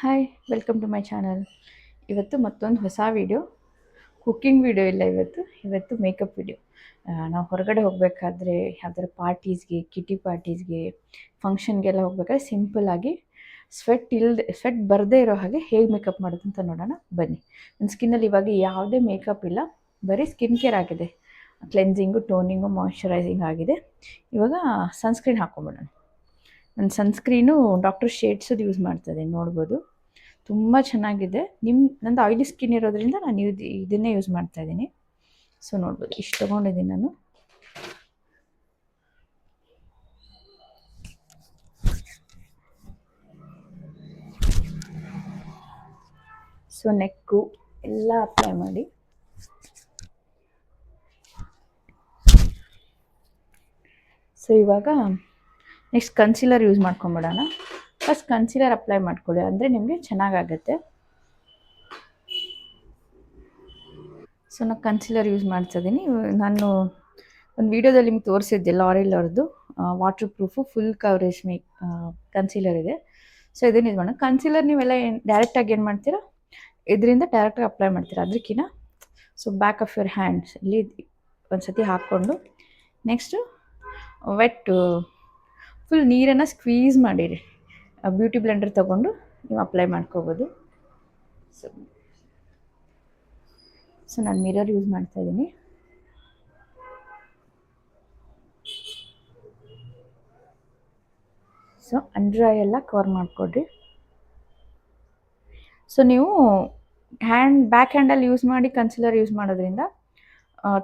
Hi welcome to my channel. ಇವತ್ತು ಮತ್ತೊಂದು ಹೊಸ ವೀಡಿಯೋ. ಕುಕ್ಕಿಂಗ್ ವೀಡಿಯೋ ಇಲ್ಲ, ಇವತ್ತು ಮೇಕಪ್ ವೀಡಿಯೋ. ನಾವು ಹೊರಗಡೆ ಹೋಗಬೇಕಾದ್ರೆ ಯಾವ್ದಾದ್ರು ಪಾರ್ಟೀಸ್ಗೆ, ಕಿಟಿ ಪಾರ್ಟೀಸ್ಗೆ, ಫಂಕ್ಷನ್ಗೆಲ್ಲ ಹೋಗ್ಬೇಕಾದ್ರೆ ಸಿಂಪಲ್ಲಾಗಿ ಸ್ವೆಟ್ ಬರದೇ ಇರೋ ಹಾಗೆ ಹೇಗೆ ಮೇಕಪ್ ಮಾಡೋದು ಅಂತ ನೋಡೋಣ ಬನ್ನಿ. ನನ್ನ ಸ್ಕಿನ್ನಲ್ಲಿ ಇವಾಗ ಯಾವುದೇ ಮೇಕಪ್ ಇಲ್ಲ, ಬರೀ ಸ್ಕಿನ್ ಕೇರ್ ಆಗಿದೆ. ಕ್ಲೆನ್ಸಿಂಗು, ಟೋನಿಂಗು, ಮಾಯ್ಶ್ಚರೈಸಿಂಗ್ ಆಗಿದೆ. ಇವಾಗ ಸನ್ಸ್ಕ್ರೀನ್ ಹಾಕ್ಕೊಂಬಿಡೋಣ. ನನ್ನ ಸನ್ಸ್ಕ್ರೀನು ಡಾಕ್ಟರ್ ಶೇಡ್ಸದು ಯೂಸ್ ಮಾಡ್ತಾಯಿದ್ದೀನಿ, ನೋಡ್ಬೋದು. ತುಂಬ ಚೆನ್ನಾಗಿದೆ. ನಂದು ಆಯಿಲಿ ಸ್ಕಿನ್ ಇರೋದ್ರಿಂದ ನಾನು ಇದನ್ನೇ ಯೂಸ್ ಮಾಡ್ತಾಯಿದ್ದೀನಿ. ಸೊ ನೋಡ್ಬೋದು, ಇಷ್ಟು ತೊಗೊಂಡಿದ್ದೀನಿ ನಾನು. ಸೊ ನೆಕ್ಕು ಎಲ್ಲ ಅಪ್ಲೈ ಮಾಡಿ. ಸೊ ಇವಾಗ ನೆಕ್ಸ್ಟ್ ಕನ್ಸೀಲರ್ ಯೂಸ್ ಮಾಡ್ಕೊಂಬಿಡೋಣ. ಫಸ್ಟ್ ಕನ್ಸೀಲರ್ ಅಪ್ಲೈ ಮಾಡ್ಕೊಳ್ಳಿ, ಅಂದರೆ ನಿಮಗೆ ಚೆನ್ನಾಗಾಗತ್ತೆ. ಸೊ ನಾನು ಕನ್ಸೀಲರ್ ಯೂಸ್ ಮಾಡ್ತಾಯಿದ್ದೀನಿ. ನಾನು ಒಂದು ವೀಡಿಯೋದಲ್ಲಿ ನಿಮ್ಗೆ ತೋರಿಸಿದ್ದೆ ಲಾರೆಲ್ ಅವ್ರದ್ದು water proof full coverage concealer ಇದೆ. ಸೊ ಇದನ್ನು ಯೂಸ್ ಮಾಡೋಣ. ಕನ್ಸೀಲರ್ ನೀವೆಲ್ಲ ಡೈರೆಕ್ಟಾಗಿ ಏನು ಮಾಡ್ತೀರಾ, ಇದರಿಂದ ಡೈರೆಕ್ಟಾಗಿ ಅಪ್ಲೈ ಮಾಡ್ತೀರಾ. ಅದಕ್ಕಿಂತ so back of your hands ಇಲ್ಲಿ ಒಂದು ಸತಿ ಹಾಕ್ಕೊಂಡು ನೆಕ್ಸ್ಟು ಫುಲ್ ನೀರನ್ನು ಸ್ಕ್ವೀಸ್ ಮಾಡಿರಿ. ಬ್ಯೂಟಿ ಬ್ಲೆಂಡರ್ ತೊಗೊಂಡು ನೀವು ಅಪ್ಲೈ ಮಾಡ್ಕೋಬೋದು. ಸೊ ನಾನು ಮಿರರ್ ಯೂಸ್ ಮಾಡ್ತಾಯಿದ್ದೀನಿ. ಸೊ ಅಂಡರ್ ಐ ಎಲ್ಲ ಕವರ್ ಮಾಡಿಕೊಡ್ರಿ. ಸೊ ನೀವು ಬ್ಯಾಕ್ ಹ್ಯಾಂಡಲ್ಲಿ ಯೂಸ್ ಮಾಡಿ ಕನ್ಸೀಲರ್ ಯೂಸ್ ಮಾಡೋದ್ರಿಂದ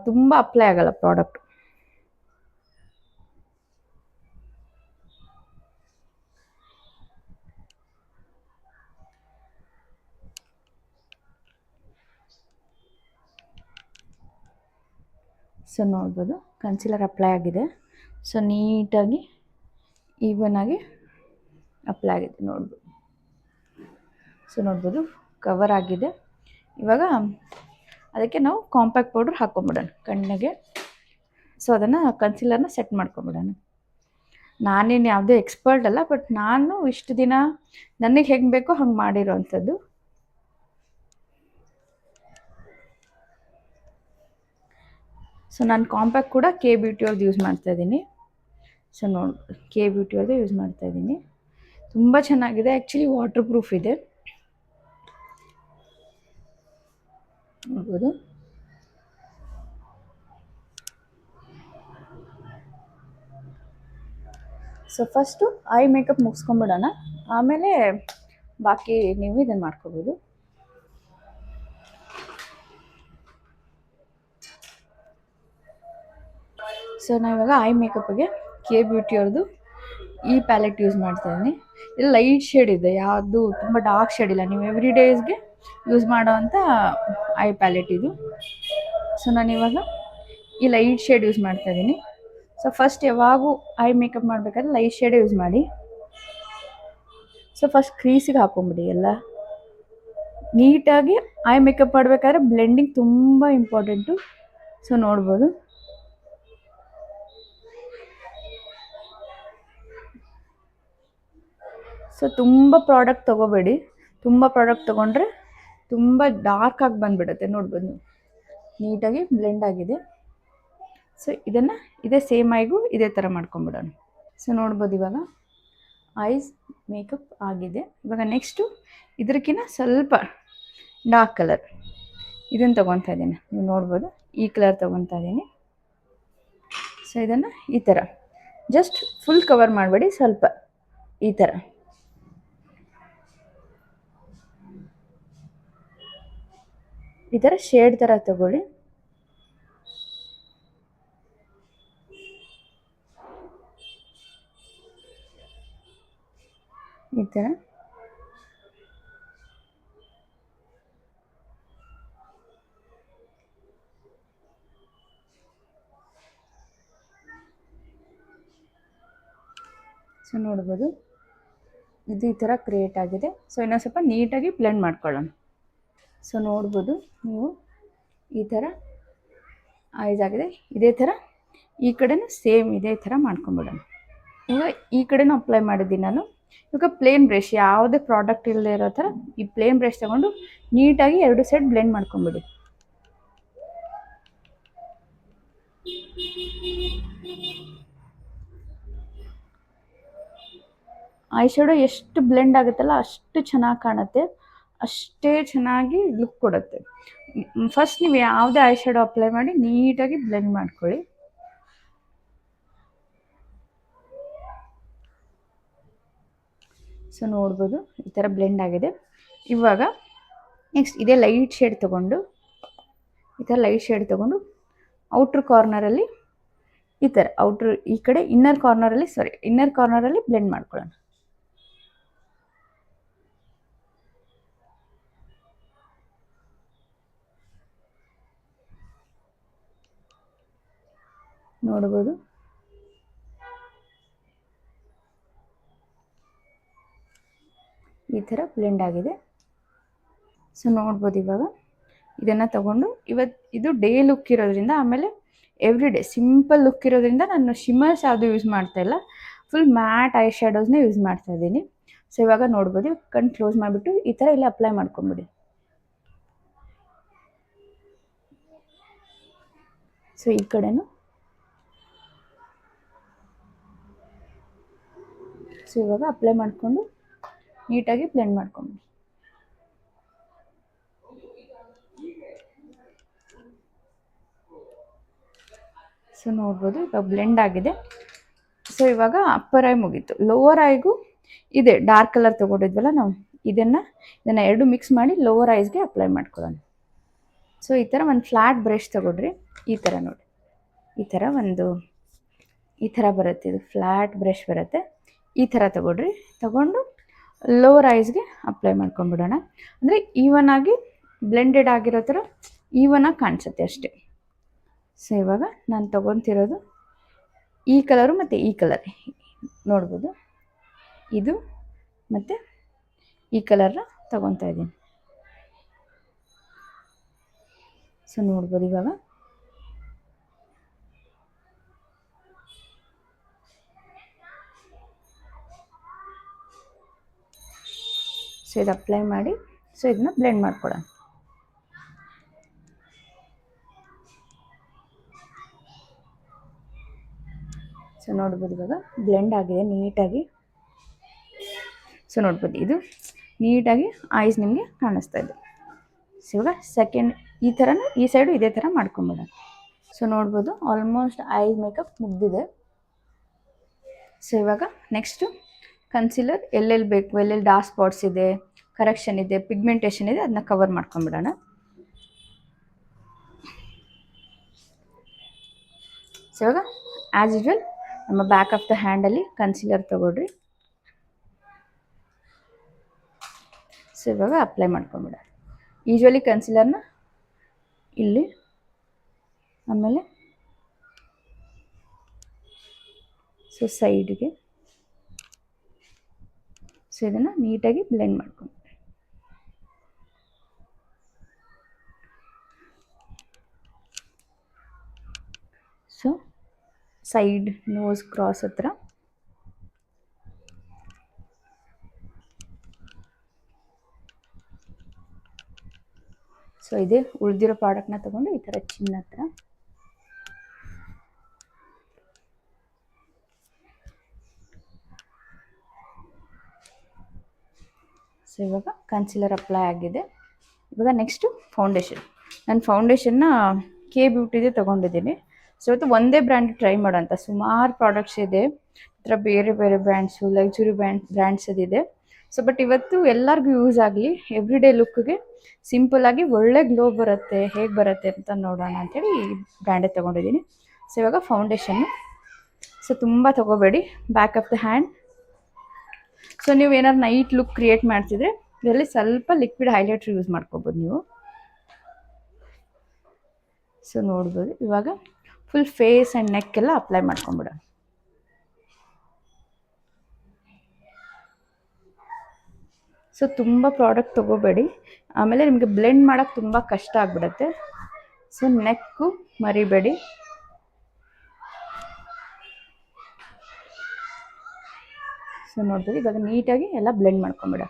ತುಂಬ ಅಪ್ಲೈ ಆಗೋಲ್ಲ ಪ್ರಾಡಕ್ಟ್. ಸೊ ನೋಡ್ಬೋದು ಕನ್ಸೀಲರ್ ಅಪ್ಲೈ ಆಗಿದೆ. ಸೊ ನೀಟಾಗಿ ಈವನಾಗಿ ಅಪ್ಲೈ ಆಗಿದೆ, ನೋಡ್ಬೋದು. ಸೊ ನೋಡ್ಬೋದು ಕವರ್ ಆಗಿದೆ. ಇವಾಗ ಅದಕ್ಕೆ ನಾವು ಕಾಂಪ್ಯಾಕ್ಟ್ ಪೌಡ್ರ್ ಹಾಕ್ಕೊಂಬಿಡೋಣ ಕಣ್ಣಿಗೆ. ಸೊ ಅದನ್ನು ಕನ್ಸೀಲರ್ನ ಸೆಟ್ ಮಾಡ್ಕೊಂಬಿಡೋಣ. ನಾನೇನು ಯಾವುದೇ ಎಕ್ಸ್ಪರ್ಟ್ ಅಲ್ಲ, ಬಟ್ ನಾನು ಇಷ್ಟು ದಿನ ನನಗೆ ಹೆಂಗೆ ಬೇಕೋ ಹಂಗೆ ಮಾಡಿರೋ ಅಂಥದ್ದು. ಸೊ ನಾನು ಕಾಂಪ್ಯಾಕ್ಟ್ ಕೂಡ ಕೆ ಬ್ಯೂಟಿ ಅವ್ರದ್ದು ಯೂಸ್ ಮಾಡ್ತಾಯಿದ್ದೀನಿ. ಸೊ ಕೆ ಬ್ಯೂಟಿ ಅವ್ರದ್ದು ಯೂಸ್ ಮಾಡ್ತಾಯಿದ್ದೀನಿ. ತುಂಬ ಚೆನ್ನಾಗಿದೆ. ಆ್ಯಕ್ಚುಲಿ ವಾಟರ್ ಪ್ರೂಫ್ ಇದೆ, ನೋಡ್ಬೋದು. ಸೊ ಫಸ್ಟು ಐ ಮೇಕಪ್ ಮುಗಿಸ್ಕೊಂಬಿಡೋಣ, ಆಮೇಲೆ ಬಾಕಿ ನೀವು ಇದನ್ನು ಮಾಡ್ಕೋಬೋದು. ಸೊ ನಾವಿವಾಗ ಐ ಮೇಕಪ್ಗೆ ಕೆ ಬ್ಯೂಟಿ ಅವ್ರದ್ದು ಈ ಪ್ಯಾಲೆಟ್ ಯೂಸ್ ಮಾಡ್ತಾಯಿದ್ದೀನಿ. ಇದು ಲೈಟ್ ಶೇಡ್ ಇದೆ, ಯಾವುದು ತುಂಬ ಡಾರ್ಕ್ ಶೇಡ್ ಇಲ್ಲ. ನೀವು ಎವ್ರಿ ಡೇಸ್ಗೆ ಯೂಸ್ ಮಾಡೋವಂಥ ಐ ಪ್ಯಾಲೆಟ್ ಇದು. ಸೊ ನಾನಿವಾಗ ಈ ಲೈಟ್ ಶೇಡ್ ಯೂಸ್ ಮಾಡ್ತಾಯಿದ್ದೀನಿ. ಸೊ ಫಸ್ಟ್ ಯಾವಾಗೂ ಐ ಮೇಕಪ್ ಮಾಡಬೇಕಾದ್ರೆ ಲೈಟ್ ಶೇಡೇ ಯೂಸ್ ಮಾಡಿ. ಸೊ ಫಸ್ಟ್ ಕ್ರೀಸಿಗೆ ಹಾಕೊಂಬಿಡಿ ಎಲ್ಲ ನೀಟಾಗಿ. ಐ ಮೇಕಪ್ ಮಾಡಬೇಕಾದ್ರೆ ಬ್ಲೆಂಡಿಂಗ್ ತುಂಬ ಇಂಪಾರ್ಟೆಂಟು. ಸೊ ನೋಡ್ಬೋದು. ಸೊ ತುಂಬ ಪ್ರಾಡಕ್ಟ್ ತೊಗೋಬೇಡಿ. ತುಂಬ ಪ್ರಾಡಕ್ಟ್ ತೊಗೊಂಡ್ರೆ ತುಂಬ ಡಾರ್ಕ್ ಆಗಿ ಬಂದುಬಿಡುತ್ತೆ, ನೋಡ್ಬೋದು. ನೀಟಾಗಿ ಬ್ಲೆಂಡ್ ಆಗಿದೆ. ಸೊ ಇದನ್ನು ಇದೇ ಸೇಮ್ ಐಗೂ ಇದೇ ಥರ ಮಾಡ್ಕೊಂಬಿಡೋಣ. ಸೊ ನೋಡ್ಬೋದು ಇವಾಗ ಐಸ್ ಮೇಕಪ್ ಆಗಿದೆ. ಇವಾಗ ನೆಕ್ಸ್ಟು ಇದಕ್ಕಿಂತ ಸ್ವಲ್ಪ ಡಾರ್ಕ್ ಕಲರ್ ಇದನ್ನು ತೊಗೊತಾ ಇದ್ದೀನಿ. ನೀವು ನೋಡ್ಬೋದು ಈ ಕಲರ್ ತೊಗೊತಾ ಇದ್ದೀನಿ. ಸೊ ಇದನ್ನು ಈ ಥರ ಜಸ್ಟ್ ಫುಲ್ ಕವರ್ ಮಾಡಬೇಡಿ, ಸ್ವಲ್ಪ ಈ ಥರ ಶೇಡ್ ಥರ ತಗೊಳ್ಳಿ. ಈ ಥರ ಸೊ ನೋಡ್ಬೋದು ಇದು ಈ ಥರ ಕ್ರಿಯೇಟ್ ಆಗಿದೆ. ಸೊ ಇನ್ನೊಂದು ಸ್ವಲ್ಪ ನೀಟಾಗಿ ಬ್ಲೆಂಡ್ ಮಾಡ್ಕೊಳ್ಳೋಣ. ಸೊ ನೋಡ್ಬೋದು ನೀವು ಈ ಥರ ಐಸ್ ಆಗಿದೆ. ಇದೇ ಥರ ಈ ಕಡೆನೂ ಸೇಮ್ ಇದೇ ಥರ ಮಾಡ್ಕೊಂಬಿಡೋಣ. ಈಗ ಈ ಕಡೆನೂ ಅಪ್ಲೈ ಮಾಡಿದ್ದೀನಿ ನಾನು. ಇವಾಗ ಪ್ಲೇನ್ ಬ್ರಷ್, ಯಾವುದೇ ಪ್ರಾಡಕ್ಟ್ ಇಲ್ಲದೆ ಇರೋ ಥರ ಈ ಪ್ಲೇನ್ ಬ್ರಷ್ ತೊಗೊಂಡು ನೀಟಾಗಿ 2 ಸೈಡ್ ಬ್ಲೆಂಡ್ ಮಾಡ್ಕೊಂಬಿಡಿ. ಐ ಶ್ಯಾಡೋ ಎಷ್ಟು ಬ್ಲೆಂಡ್ ಆಗುತ್ತಲ್ಲ ಅಷ್ಟು ಚೆನ್ನಾಗಿ ಕಾಣುತ್ತೆ, ಅಷ್ಟೇ ಚೆನ್ನಾಗಿ ಲುಕ್ ಕೊಡುತ್ತೆ. ಫಸ್ಟ್ ನೀವು ಯಾವುದೇ ಐ ಶ್ಯಾಡೋ ಅಪ್ಲೈ ಮಾಡಿ ನೀಟಾಗಿ ಬ್ಲೆಂಡ್ ಮಾಡ್ಕೊಳ್ಳಿ. ಸೊ ನೋಡ್ಬೋದು ಈ ಥರ ಬ್ಲೆಂಡ್ ಆಗಿದೆ. ಇವಾಗ ನೆಕ್ಸ್ಟ್ ಇದೇ ಲೈಟ್ ಶೇಡ್ ತೊಗೊಂಡು ಈ ಥರ ಲೈಟ್ ಶೇಡ್ ತೊಗೊಂಡು ಔಟ್ರ್ ಕಾರ್ನರಲ್ಲಿ ಈ ಥರ ಈ ಕಡೆ ಇನ್ನರ್ ಕಾರ್ನರಲ್ಲಿ ಬ್ಲೆಂಡ್ ಮಾಡ್ಕೊಳ್ಳೋಣ. ನೋಡ್ಬೋದು ಈ ಥರ ಬ್ಲೆಂಡ್ ಆಗಿದೆ. ಸೊ ನೋಡ್ಬೋದು ಇವಾಗ ಇದನ್ನು ತಗೊಂಡು ಇದು ಡೇ ಲುಕ್ ಇರೋದ್ರಿಂದ, ಆಮೇಲೆ ಎವ್ರಿ ಡೇ ಸಿಂಪಲ್ ಲುಕ್ ಇರೋದ್ರಿಂದ ನಾನು ಶಿಮ್ಮರ್ಸ್ ಯಾವುದು ಯೂಸ್ ಮಾಡ್ತಾ ಇಲ್ಲ, ಫುಲ್ ಮ್ಯಾಟ್ ಐ ಶ್ಯಾಡೋಸ್ನೇ ಯೂಸ್ ಮಾಡ್ತಾ ಇದ್ದೀನಿ. ಸೊ ಇವಾಗ ನೋಡ್ಬೋದು ಕಣ್ಣು ಕ್ಲೋಸ್ ಮಾಡಿಬಿಟ್ಟು ಈ ಥರ ಇಲ್ಲಿ ಅಪ್ಲೈ ಮಾಡ್ಕೊಂಬಿಡಿ. ಸೊ ಈ ಕಡೆನೂ ಸೊ ಇವಾಗ ಅಪ್ಲೈ ಮಾಡಿಕೊಂಡು ನೀಟಾಗಿ ಬ್ಲೆಂಡ್ ಮಾಡ್ಕೊಂಡು. ಸೊ ನೋಡ್ಬೋದು ಇವಾಗ ಬ್ಲೆಂಡ್ ಆಗಿದೆ. ಸೊ ಇವಾಗ ಅಪ್ಪರ್ ಐ ಮುಗೀತು. ಲೋವರ್ ಐಗೂ ಇದೆ ಡಾರ್ಕ್ ಕಲರ್ ತೊಗೊಂಡಿದ್ವಲ್ಲ ನಾವು, ಇದನ್ನು ಎರಡು ಮಿಕ್ಸ್ ಮಾಡಿ ಲೋವರ್ ಐಸ್ಗೆ ಅಪ್ಲೈ ಮಾಡ್ಕೊಳ್ಳೋಣ. ಸೊ ಈ ಥರ ಒಂದು ಫ್ಲ್ಯಾಟ್ ಬ್ರಷ್ ತೊಗೊಡ್ರಿ. ಈ ಥರ ನೋಡಿ, ಈ ಥರ ಬರುತ್ತೆ, ಇದು ಫ್ಲ್ಯಾಟ್ ಬ್ರಷ್ ಬರುತ್ತೆ. ಈ ಥರ ತಗೊಂಡು ಲೋವರ್ ಐಸ್ಗೆ ಅಪ್ಲೈ ಮಾಡ್ಕೊಂಡ್ಬಿಡೋಣ. ಅಂದರೆ ಈವನ್ ಆಗಿ ಬ್ಲೆಂಡೆಡ್ ಆಗಿರೋ ಥರ ಈವನಾಗಿ ಕಾಣಿಸುತ್ತೆ ಅಷ್ಟೇ. ಸೊ ಇವಾಗ ನಾನು ತೊಗೊತಿರೋದು ಈ ಕಲರು ಮತ್ತು ಈ ಕಲರ್ ನೋಡ್ಬೋದು, ಇದು ಮತ್ತು ಈ ಕಲರ್ನ ತೊಗೊತಾ ಇದ್ದೀನಿ. ಸೊ ನೋಡ್ಬೋದು ಇವಾಗ ಸೊ ಇದು ಅಪ್ಲೈ ಮಾಡಿ ಸೊ ಇದನ್ನ ಬ್ಲೆಂಡ್ ಮಾಡ್ಕೊಳ್ಳೋಣ. ಸೊ ನೋಡ್ಬೋದು ಇವಾಗ ಬ್ಲೆಂಡ್ ಆಗಿದೆ ನೀಟಾಗಿ. ಸೊ ನೋಡ್ಬೋದು ಇದು ನೀಟಾಗಿ ಐಸ್ ನಿಮಗೆ ಕಾಣಿಸ್ತಾ ಇದೆ. ಸೊ ಇವಾಗ ಸೆಕೆಂಡ್ ಈ ಥರನ ಈ ಸೈಡು ಇದೇ ಥರ ಮಾಡ್ಕೊಂಬಿಡೋಣ. ಸೊ ನೋಡ್ಬೋದು ಆಲ್ಮೋಸ್ಟ್ ಐಸ್ ಮೇಕಪ್ ಮುಗ್ದಿದೆ. ಸೊ ಇವಾಗ ನೆಕ್ಸ್ಟು ಕನ್ಸಿಲರ್ ಎಲ್ಲೆಲ್ಲಿ ಬೇಕು, ಎಲ್ಲೆಲ್ಲಿ ಡಾರ್ಕ್ ಸ್ಪಾಟ್ಸ್ ಇದೆ, ಕರೆಕ್ಷನ್ ಇದೆ, ಪಿಗ್ಮೆಂಟೇಷನ್ ಇದೆ, ಅದನ್ನ ಕವರ್ ಮಾಡ್ಕೊಂಬಿಡೋಣ. ಸೊ ಇವಾಗ ಆ್ಯಸ್ ಯೂಶ್ವಲ್ ನಮ್ಮ ಬ್ಯಾಕ್ ಆಫ್ ದ ಹ್ಯಾಂಡಲ್ಲಿ ಕನ್ಸಿಲರ್ ತೊಗೊಳ್ರಿ. ಸೊ ಇವಾಗ ಅಪ್ಲೈ ಮಾಡ್ಕೊಂಬಿಡೋಣ. ಯೂಶ್ವಲಿ ಕನ್ಸಿಲರ್ನ ಇಲ್ಲಿ, ಆಮೇಲೆ ಸೊ ಸೈಡ್ಗೆ, ಸೊ ಇದನ್ನು ನೀಟಾಗಿ ಬ್ಲೆಂಡ್ ಮಾಡ್ಕೊಂಡು. ಸೊ ಸೈಡ್ ನೋಸ್ ಕ್ರಾಸ್ ಹತ್ರ ಸೊ ಇದೇ ಉಳಿದಿರೋ ಪ್ರಾಡಕ್ಟ್ನ ತಗೊಂಡು ಈ ಥರ ಚಿನ್ನ ಹತ್ರ ಸೊ ಇವಾಗ ಕನ್ಸಿಲರ್ ಅಪ್ಲೈ ಆಗಿದೆ. ಇವಾಗ ನೆಕ್ಸ್ಟು ಫೌಂಡೇಶನ್. ನಾನು ಫೌಂಡೇಶನ್ನ ಕೆ ಬ್ಯೂಟಿದೇ ತೊಗೊಂಡಿದ್ದೀನಿ. ಸೊ ಇವತ್ತು ಒಂದೇ ಬ್ರ್ಯಾಂಡ್ ಟ್ರೈ ಮಾಡೋಂಥ ಸುಮಾರು ಪ್ರಾಡಕ್ಟ್ಸ್ ಇದೆ, ಈ ಥರ ಬೇರೆ ಬೇರೆ ಬ್ರ್ಯಾಂಡ್ಸು, ಲಕ್ಸುರಿ ಬ್ರ್ಯಾಂಡ್ಸ್ ಅದಿದೆ. ಸೊ ಬಟ್ ಇವತ್ತು ಎಲ್ಲರಿಗೂ ಯೂಸ್ ಆಗಲಿ, ಎವ್ರಿ ಡೇ ಲುಕ್ಗೆ ಸಿಂಪಲ್ಲಾಗಿ ಒಳ್ಳೆ ಗ್ಲೋ ಬರುತ್ತೆ, ಹೇಗೆ ಬರುತ್ತೆ ಅಂತ ನೋಡೋಣ ಅಂಥೇಳಿ ಈ ಬ್ರ್ಯಾಂಡೇ ತೊಗೊಂಡಿದ್ದೀನಿ. ಸೊ ಇವಾಗ ಫೌಂಡೇಶನ್ನು ಸೊ ತುಂಬ ತೊಗೋಬೇಡಿ, back of the hand. So ನೀವು ಏನಾದ್ರು ನೈಟ್ ಲುಕ್ ಕ್ರಿಯೇಟ್ ಮಾಡ್ತಿದ್ರೆ ಇದರಲ್ಲಿ ಸ್ವಲ್ಪ ಲಿಕ್ವಿಡ್ ಹೈಲೈಟ್ರ್ ಯೂಸ್ ಮಾಡ್ಕೋಬೋದು ನೀವು. ಸೊ ನೋಡ್ಬೋದು ಇವಾಗ ಫುಲ್ ಫೇಸ್ ಆ್ಯಂಡ್ ನೆಕ್ ಎಲ್ಲ ಅಪ್ಲೈ ಮಾಡ್ಕೊಂಬಿಡೋಣ. ಸೊ ತುಂಬ ಪ್ರಾಡಕ್ಟ್ ತೊಗೋಬೇಡಿ, ಆಮೇಲೆ ನಿಮಗೆ ಬ್ಲೆಂಡ್ ಮಾಡೋಕ್ಕೆ ತುಂಬ ಕಷ್ಟ ಆಗಿಬಿಡುತ್ತೆ. ಸೊ ನೆಕ್ಕು ಮರಿಬೇಡಿ. ಸೊ ಸೊ ನೋಡ್ಬೋದು ಇವಾಗ ನೀಟಾಗಿ ಎಲ್ಲ ಬ್ಲೆಂಡ್ ಮಾಡ್ಕೊಂಬಿಡ.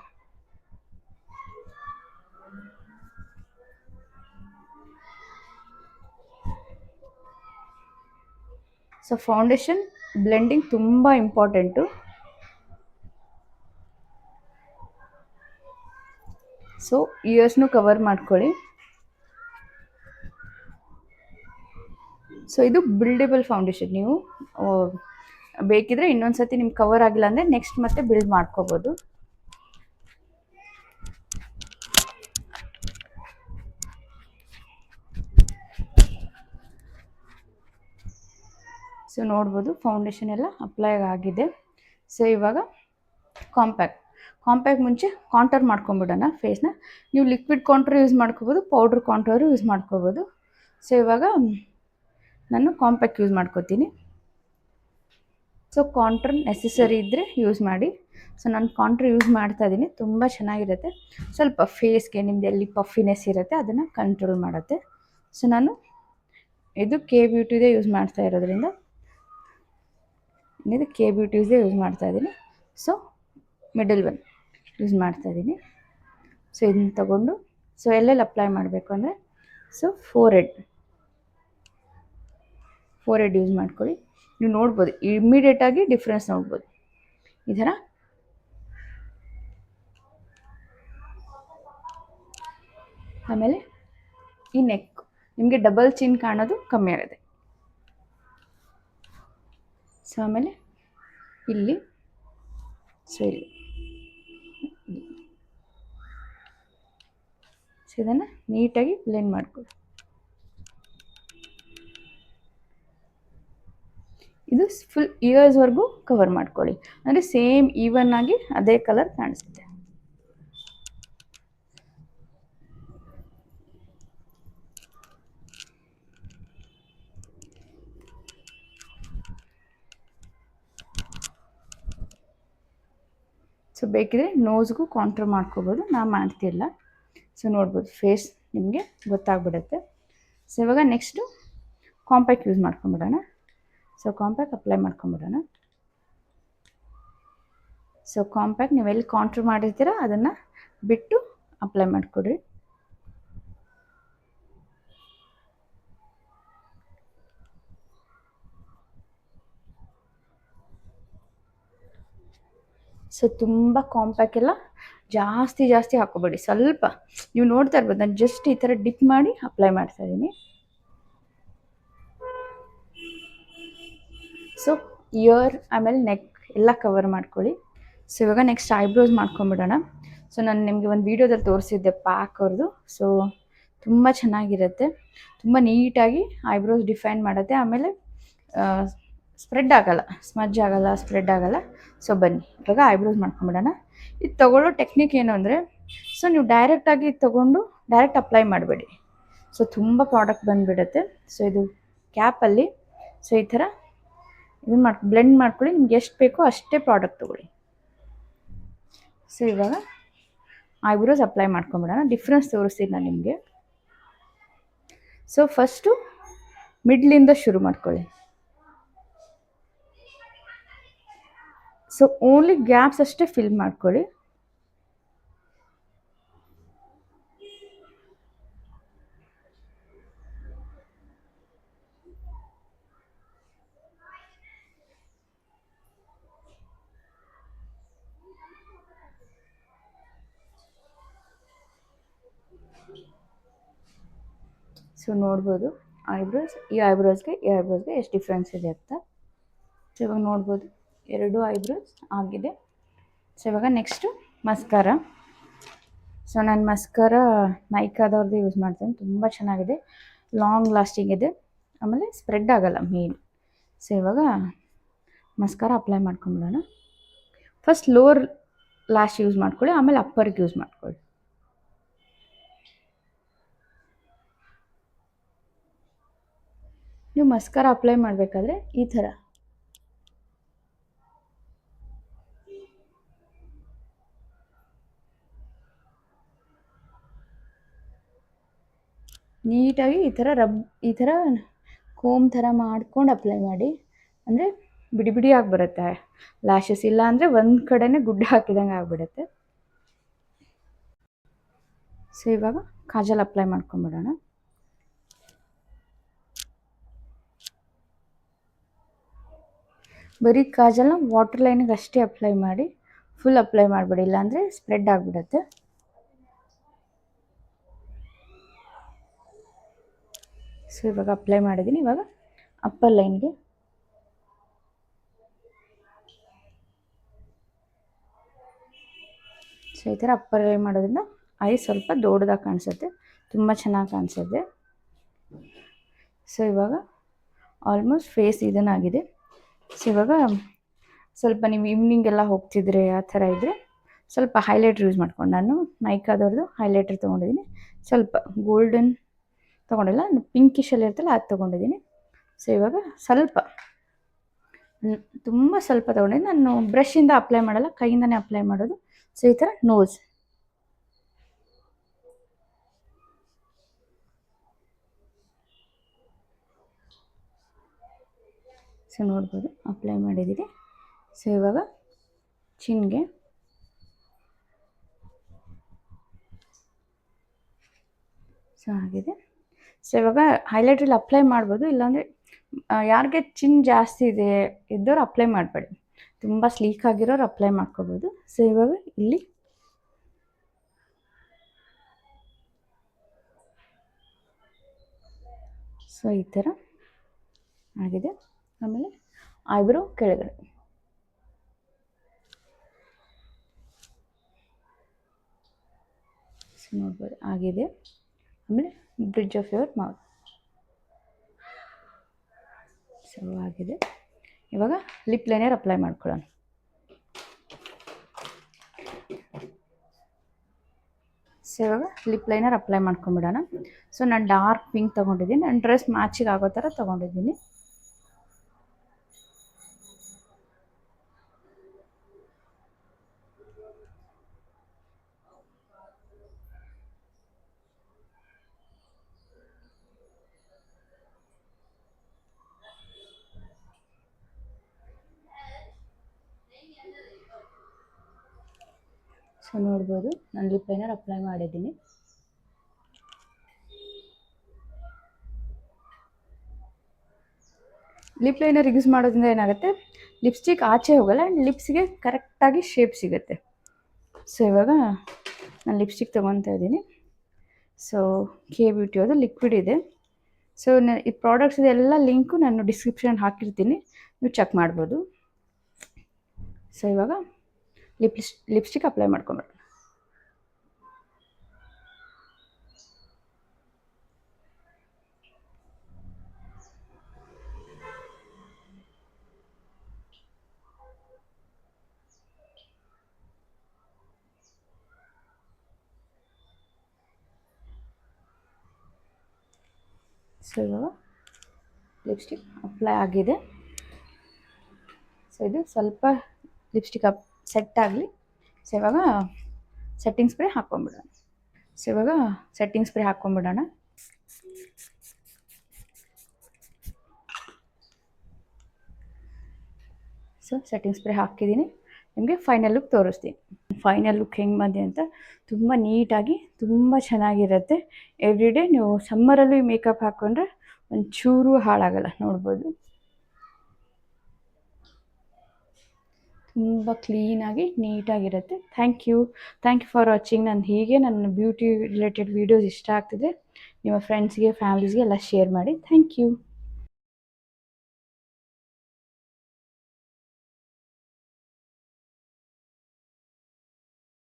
ಸೊ ಫೌಂಡೇಶನ್ ಬ್ಲೆಂಡಿಂಗ್ ತುಂಬ ಇಂಪಾರ್ಟೆಂಟು. ಸೊ ಇಯರ್ಸ್ನು ಕವರ್ ಮಾಡ್ಕೊಳ್ಳಿ. ಸೊ ಇದು ಬಿಲ್ಡೇಬಲ್ ಫೌಂಡೇಶನ್. ನೀವು ಬೇಕಿದ್ರೆ ಇನ್ನೊಂದು ಸತಿ ನಿಮ್ಗೆ ಕವರ್ ಆಗಿಲ್ಲ ಅಂದರೆ ನೆಕ್ಸ್ಟ್ ಮತ್ತೆ ಬಿಲ್ಡ್ ಮಾಡ್ಕೋಬೋದು. ಸೊ ನೋಡ್ಬೋದು ಫೌಂಡೇಶನ್ ಎಲ್ಲ ಅಪ್ಲೈ ಆಗಿದೆ. ಸೊ ಇವಾಗ ಕಾಂಪ್ಯಾಕ್ಟ್ ಮುಂಚೆ ಕಾಂಟೂರ್ ಮಾಡ್ಕೊಂಬಿಡೋಣ ಫೇಸ್ನ. ನೀವು ಲಿಕ್ವಿಡ್ ಕಾಂಟೂರ್ ಯೂಸ್ ಮಾಡ್ಕೋಬೋದು, ಪೌಡ್ರ್ ಕಾಂಟೂರು ಯೂಸ್ ಮಾಡ್ಕೋಬೋದು. ಸೊ ಇವಾಗ ನಾನು ಕಾಂಪ್ಯಾಕ್ಟ್ ಯೂಸ್ ಮಾಡ್ಕೋತೀನಿ. ಸೊ ಕಾಂಟೂರ್ ನೆಸೆಸರಿ ಇದ್ದರೆ ಯೂಸ್ ಮಾಡಿ. ಸೊ ನಾನು ಕಾಂಟೂರ್ ಯೂಸ್ ಮಾಡ್ತಾ ಇದ್ದೀನಿ, ತುಂಬ ಚೆನ್ನಾಗಿರುತ್ತೆ. ಸ್ವಲ್ಪ ಫೇಸ್ಗೆ ನಿಮ್ದು ಎಲ್ಲಿ ಪಫಿನೆಸ್ ಇರುತ್ತೆ ಅದನ್ನು ಕಂಟ್ರೋಲ್ ಮಾಡುತ್ತೆ. ಸೊ ನಾನು ಇದು ಕೆ ಬ್ಯೂಟಿದೇ ಯೂಸ್ ಮಾಡ್ತಾ ಇರೋದ್ರಿಂದ ಇದು ಕೆ ಬ್ಯೂಟೀಸ್ದೇ ಯೂಸ್ ಮಾಡ್ತಾ ಇದ್ದೀನಿ. ಸೊ ಮಿಡಲ್ ಒನ್ ಯೂಸ್ ಮಾಡ್ತಾ ಇದ್ದೀನಿ. ಸೊ ಇದನ್ನ ತಗೊಂಡು ಸೊ ಎಲ್ಲೆಲ್ಲಿ ಅಪ್ಲೈ ಮಾಡಬೇಕು ಅಂದರೆ ಸೊ ಫೋರ್ ಹೆಡ್ ಯೂಸ್ ಮಾಡ್ಕೊಳ್ಳಿ. ನೀವು ನೋಡ್ಬೋದು ಇಮ್ಮಿಡಿಯೇಟಾಗಿ ಡಿಫ್ರೆನ್ಸ್ ನೋಡ್ಬೋದು ಈ ಥರ. ಆಮೇಲೆ ಈ ನೆಕ್ ನಿಮಗೆ ಡಬಲ್ ಚಿನ್ ಕಾಣೋದು ಕಮ್ಮಿ ಆಗುತ್ತೆ. ಸೊ ಆಮೇಲೆ ಇಲ್ಲಿ ಸೊ ಇಲ್ಲಿ ಸೊ ಇದನ್ನು ನೀಟಾಗಿ ಬ್ಲೆಂಡ್ ಮಾಡ್ಕೊಳ್ಳಿ. ಇದು ಫುಲ್ ಇಯರ್ಸ್ವರೆಗೂ ಕವರ್ ಮಾಡ್ಕೊಳ್ಳಿ, ಅಂದರೆ ಸೇಮ್ ಈವನ್ ಆಗಿ ಅದೇ ಕಲರ್ ಕಾಣಿಸುತ್ತೆ. ಸೊ ಬೇಕಿದ್ರೆ ನೋಸ್ಗೂ ಕಾಂಟೂರ್ ಮಾಡ್ಕೋಬೋದು, ನಾನು ಮಾಡ್ತಿಲ್ಲ. ಸೊ ನೋಡ್ಬೋದು ಫೇಸ್ ನಿಮಗೆ ಗೊತ್ತಾಗ್ಬಿಡುತ್ತೆ. ಸೊ ಇವಾಗ ನೆಕ್ಸ್ಟು ಕಾಂಪ್ಯಾಕ್ಟ್ ಯೂಸ್ ಮಾಡ್ಕೊಂಬಿಡೋಣ. ಸೊ ಕಾಂಪ್ಯಾಕ್ಟ್ ಅಪ್ಲೈ ಮಾಡ್ಕೊಂಬಿಡೋಣ. ಸೊ ಕಾಂಪ್ಯಾಕ್ಟ್ ನೀವೆಲ್ಲಿ ಕಾಂಟೂರ್ ಮಾಡಿರ್ತೀರ ಅದನ್ನು ಬಿಟ್ಟು ಅಪ್ಲೈ ಮಾಡಿಕೊಡ್ರಿ. ಸೊ ತುಂಬ ಕಾಂಪ್ಯಾಕ್ಟ್ ಎಲ್ಲ ಜಾಸ್ತಿ ಹಾಕೋಬೇಡಿ, ಸ್ವಲ್ಪ ನೀವು ನೋಡ್ತಾ ಇರ್ಬೋದು ನಾನು ಜಸ್ಟ್ ಈ ಥರ ಡಿಪ್ ಮಾಡಿ ಅಪ್ಲೈ ಮಾಡ್ತಾ ಇದ್ದೀನಿ. ಸೊ ಇಯರ್ ಆಮೇಲೆ ನೆಕ್ ಎಲ್ಲ ಕವರ್ ಮಾಡ್ಕೊಳ್ಳಿ. ಸೊ ಇವಾಗ ನೆಕ್ಸ್ಟ್ ಐಬ್ರೋಸ್ ಮಾಡ್ಕೊಂಬಿಡೋಣ. ಸೊ ನಾನು ನಿಮಗೆ ಒಂದು ವೀಡಿಯೋದಲ್ಲಿ ತೋರಿಸಿದ್ದೆ ಪ್ಯಾಕ್ ಅವ್ರದ್ದು. ಸೊ ತುಂಬ ಚೆನ್ನಾಗಿರುತ್ತೆ, ತುಂಬ ನೀಟಾಗಿ ಐಬ್ರೋಸ್ ಡಿಫೈನ್ ಮಾಡುತ್ತೆ. ಆಮೇಲೆ ಸ್ಪ್ರೆಡ್ ಆಗೋಲ್ಲ, ಸ್ಮಜ್ ಆಗೋಲ್ಲ, ಸ್ಪ್ರೆಡ್ ಆಗೋಲ್ಲ. ಸೊ ಬನ್ನಿ ಇವಾಗ ಐಬ್ರೋಸ್ ಮಾಡ್ಕೊಂಬಿಡೋಣ. ಇದು ತೊಗೊಳ್ಳೋ ಟೆಕ್ನಿಕ್ ಏನು ಅಂದರೆ ಸೊ ನೀವು ಡೈರೆಕ್ಟಾಗಿ ತೊಗೊಂಡು ಡೈರೆಕ್ಟ್ ಅಪ್ಲೈ ಮಾಡಬೇಡಿ. ಸೊ ತುಂಬ ಪ್ರಾಡಕ್ಟ್ ಬಂದುಬಿಡುತ್ತೆ. ಸೊ ಇದು ಕ್ಯಾಪಲ್ಲಿ ಸೊ ಈ ಥರ ಇದನ್ನು ಬ್ಲೆಂಡ್ ಮಾಡ್ಕೊಳ್ಳಿ. ನಿಮ್ಗೆ ಎಷ್ಟು ಬೇಕೋ ಅಷ್ಟೇ ಪ್ರಾಡಕ್ಟ್ ತೊಗೊಳ್ಳಿ. ಸೊ ಇವಾಗ ಐಬ್ರೋಸ್ ಅಪ್ಲೈ ಮಾಡ್ಕೊಂಬಿಡೋಣ. ಡಿಫ್ರೆನ್ಸ್ ತೋರಿಸ್ತೀನಿ ನಾನು ನಿಮಗೆ. ಸೊ ಫಸ್ಟು ಮಿಡ್ಲಿಂದ ಶುರು ಮಾಡ್ಕೊಳ್ಳಿ. ಸೊ ಓನ್ಲಿ ಗ್ಯಾಪ್ಸ್ ಅಷ್ಟೇ ಫಿಲ್ ಮಾಡ್ಕೊಳ್ಳಿ. ಸೊ ನೋಡ್ಬೋದು ಈ ಐಬ್ರೋಸ್ಗೆ ಎಷ್ಟು ಡಿಫ್ರೆನ್ಸ್ ಇದೆ ಅಂತ. ಸೊ ಇವಾಗ ನೋಡ್ಬೋದು 2 ಐಬ್ರೋಸ್ ಆಗಿದೆ. ಸೊ ಇವಾಗ ನೆಕ್ಸ್ಟು ಮಸ್ಕಾರ. ಸೊ ನಾನು ಮಸ್ಕಾರ ನೈಕಾದವ್ರದ್ದು ಯೂಸ್ ಮಾಡ್ತೀನಿ, ತುಂಬ ಚೆನ್ನಾಗಿದೆ, ಲಾಂಗ್ ಲಾಸ್ಟಿಂಗ್ ಇದೆ, ಆಮೇಲೆ ಸ್ಪ್ರೆಡ್ ಆಗೋಲ್ಲ ಮೇನ್. ಸೊ ಇವಾಗ ಮಸ್ಕಾರ ಅಪ್ಲೈ ಮಾಡ್ಕೊಂಬಿಡೋಣ. ಫಸ್ಟ್ ಲೋವರ್ ಲ್ಯಾಶ್ ಯೂಸ್ ಮಾಡ್ಕೊಳ್ಳಿ, ಆಮೇಲೆ ಅಪ್ಪರ್ಗೆ ಯೂಸ್ ಮಾಡ್ಕೊಳ್ಳಿ. ನೀವು ಮಸ್ಕಾರ ಅಪ್ಲೈ ಮಾಡಬೇಕಾದ್ರೆ ಈ ಥರ ನೀಟಾಗಿ ಈ ಥರ ಕೋಮ್ ಥರ ಮಾಡ್ಕೊಂಡು ಅಪ್ಲೈ ಮಾಡಿ. ಅಂದರೆ ಬಿಡಿ ಬಿಡಿ ಆಗಿಬಿಡುತ್ತೆ ಲ್ಯಾಶಸ್, ಇಲ್ಲ ಅಂದರೆ ಒಂದು ಕಡೆನೇ ಗುಡ್ಡ ಹಾಕಿದಂಗೆ ಆಗಿಬಿಡುತ್ತೆ. ಸೊ ಇವಾಗ ಕಾಜಲ್ ಅಪ್ಲೈ ಮಾಡ್ಕೊಂಬಿಡೋಣ. ಬರೀ ಕಾಜಲ್ನ ವಾಟರ್ ಲೈನಿಗೆ ಅಷ್ಟೇ ಅಪ್ಲೈ ಮಾಡಿ, ಫುಲ್ ಅಪ್ಲೈ ಮಾಡಬೇಡಿ, ಇಲ್ಲಾಂದರೆ ಸ್ಪ್ರೆಡ್ ಆಗಿಬಿಡುತ್ತೆ. ಸೊ ಇವಾಗ ಅಪ್ಲೈ ಮಾಡಿದ್ದೀನಿ. ಇವಾಗ ಅಪ್ಪರ್ ಲೈನ್ಗೆ ಸೊ ಈ ಥರ ಅಪ್ಪರ್ ಲೈನ್ ಮಾಡೋದ್ರಿಂದ ಐ ಸ್ವಲ್ಪ ದೊಡ್ಡದಾಗಿ ಕಾಣಿಸುತ್ತೆ, ತುಂಬ ಚೆನ್ನಾಗಿ ಕಾಣಿಸುತ್ತೆ. ಸೊ ಇವಾಗ ಆಲ್ಮೋಸ್ಟ್ ಫೇಸ್ ಇದನ್ನಾಗಿದೆ. ಸೊ ಇವಾಗ ಸ್ವಲ್ಪ ನೀವು ಈವ್ನಿಂಗ್ ಎಲ್ಲ ಹೋಗ್ತಿದ್ರೆ ಆ ಥರ ಇದ್ದರೆ ಸ್ವಲ್ಪ ಹೈಲೈಟ್ರ್ ಯೂಸ್ ಮಾಡ್ಕೊಂಡು, ನಾನು ನೈಕಾದವ್ರದ್ದು ಹೈಲೈಟ್ರ್ ತೊಗೊಂಡಿದ್ದೀನಿ. ಸ್ವಲ್ಪ ಗೋಲ್ಡನ್ ತೊಗೊಂಡಿಲ್ಲ, ಪಿಂಕಿಶಲ್ಲಿ ಇರ್ತಲ್ಲ ಅದು ತೊಗೊಂಡಿದ್ದೀನಿ. ಸೊ ಇವಾಗ ಸ್ವಲ್ಪ ತುಂಬ ಸ್ವಲ್ಪ ತೊಗೊಂಡಿದ್ದೀನಿ. ನಾನು ಬ್ರಷಿಂದ ಅಪ್ಲೈ ಮಾಡಲ್ಲ, ಕೈಯಿಂದನೇ ಅಪ್ಲೈ ಮಾಡೋದು. ಸೊ ಈ ಥರ ನೋಸ್, ಸೊ ನೋಡ್ಬೋದು ಅಪ್ಲೈ ಮಾಡಿದ್ದೀರಿ. ಸೊ ಇವಾಗ ಚಿನ್ಗೆ ಸೊ ಆಗಿದೆ. ಸೊ ಇವಾಗ ಹೈಲೈಟ್ರಲ್ಲಿ ಅಪ್ಲೈ ಮಾಡ್ಬೋದು, ಇಲ್ಲಾಂದರೆ ಯಾರಿಗೆ ಚಿನ್ ಜಾಸ್ತಿ ಇದೆ ಇದ್ದವ್ರು ಅಪ್ಲೈ ಮಾಡಬೇಡಿ, ತುಂಬ ಸ್ಲೀಕ್ ಆಗಿರೋರು ಅಪ್ಲೈ ಮಾಡ್ಕೋಬೋದು. ಸೊ ಇವಾಗ ಇಲ್ಲಿ ಸೊ ಈ ಥರ ಆಗಿದೆ. ಆಮೇಲೆ ಐಬ್ರೋ ಕೆಳಗಡೆ ಸೊ ನೋಡ್ಬೋದು ಆಗಿದೆ. ಆಮೇಲೆ bridge of your mouth so ಆಗಿದೆ. ಇವಾಗ ಲಿಪ್ ಲೈನರ್ ಅಪ್ಲೈ ಮಾಡ್ಕೊಳ್ಳೋಣ. ಸೊ ಇವಾಗ ಲಿಪ್ ಲೈನರ್ ಅಪ್ಲೈ ಮಾಡ್ಕೊಂಬಿಡೋಣ. ಸೊ ನಾನು ಡಾರ್ಕ್ ಪಿಂಕ್ ತೊಗೊಂಡಿದ್ದೀನಿ, ನನ್ನ ಡ್ರೆಸ್ ಮ್ಯಾಚಿಗೆ ಆಗೋ ಥರ ತೊಗೊಂಡಿದ್ದೀನಿ. ಸೊ ನೋಡ್ಬೋದು ನಾನು ಲಿಪ್ ಲೈನರ್ ಅಪ್ಲೈ ಮಾಡಿದ್ದೀನಿ. ಲಿಪ್ ಲೈನರ್ ಯೂಸ್ ಮಾಡೋದ್ರಿಂದ ಏನಾಗುತ್ತೆ, ಲಿಪ್ಸ್ಟಿಕ್ ಆಚೆ ಹೋಗಲ್ಲ ಆ್ಯಂಡ್ ಲಿಪ್ಸ್ಗೆ ಕರೆಕ್ಟಾಗಿ ಶೇಪ್ ಸಿಗುತ್ತೆ. ಸೊ ಇವಾಗ ನಾನು ಲಿಪ್ಸ್ಟಿಕ್ ತೊಗೊತಾ ಇದ್ದೀನಿ. ಸೊ ಕೆ ಬ್ಯೂಟಿ ಅದು ಲಿಕ್ವಿಡ್ ಇದೆ. ಸೊ ಈ ಪ್ರಾಡಕ್ಟ್ಸ್ ಇದೆಲ್ಲ ಲಿಂಕು ನಾನು ಡಿಸ್ಕ್ರಿಪ್ಷನ್ ಹಾಕಿರ್ತೀನಿ, ನೀವು ಚೆಕ್ ಮಾಡ್ಬೋದು. ಸೊ ಇವಾಗ ಲಿಪ್ಸ್ಟಿಕ್ ಅಪ್ಲೈ ಮಾಡ್ಕೊಂಬಿಡೋಣ. ಸೊ ಇವಾಗ ಲಿಪ್ಸ್ಟಿಕ್ ಅಪ್ಲೈ ಆಗಿದೆ. ಸೊ ಇದು ಸ್ವಲ್ಪ ಲಿಪ್ಸ್ಟಿಕ್ ಸೆಟ್ ಆಗಲಿ. ಸೊ ಇವಾಗ ಸೆಟ್ಟಿಂಗ್ ಸ್ಪ್ರೇ ಹಾಕ್ಕೊಂಬಿಡೋಣ. ಸೊ ಇವಾಗ ಸೆಟ್ಟಿಂಗ್ ಸ್ಪ್ರೇ ಹಾಕ್ಕೊಂಬಿಡೋಣ. ಸೊ ಸೆಟ್ಟಿಂಗ್ ಸ್ಪ್ರೇ ಹಾಕಿದ್ದೀನಿ. ನಿಮಗೆ ಫೈನಲ್ ಲುಕ್ ತೋರಿಸ್ತೀನಿ. ಫೈನಲ್ ಲುಕ್ ಹೆಂಗೆ ಬಂದಿದೆ ಅಂತ. ತುಂಬ ನೀಟಾಗಿ ತುಂಬ ಚೆನ್ನಾಗಿರುತ್ತೆ. ಎವ್ರಿ ಡೇ ನೀವು ಸಮ್ಮರಲ್ಲೂ ಮೇಕಪ್ ಹಾಕ್ಕೊಂಡ್ರೆ ಒಂಚೂರು ಹಾಳಾಗಲ್ಲ, ನೋಡ್ಬೋದು. ತುಂಬ ಕ್ಲೀನಾಗಿ ನೀಟಾಗಿರುತ್ತೆ. Thank you for watching. ನಾನು ಹೀಗೆ ನನ್ನ ಬ್ಯೂಟಿ ರಿಲೇಟೆಡ್ ವೀಡಿಯೋಸ್ ಇಷ್ಟ ಆಗ್ತಿದೆ ನಿಮ್ಮ ಫ್ರೆಂಡ್ಸ್ಗೆ ಫ್ಯಾಮಿಲೀಸ್ಗೆ ಎಲ್ಲ ಶೇರ್ ಮಾಡಿ. Thank you.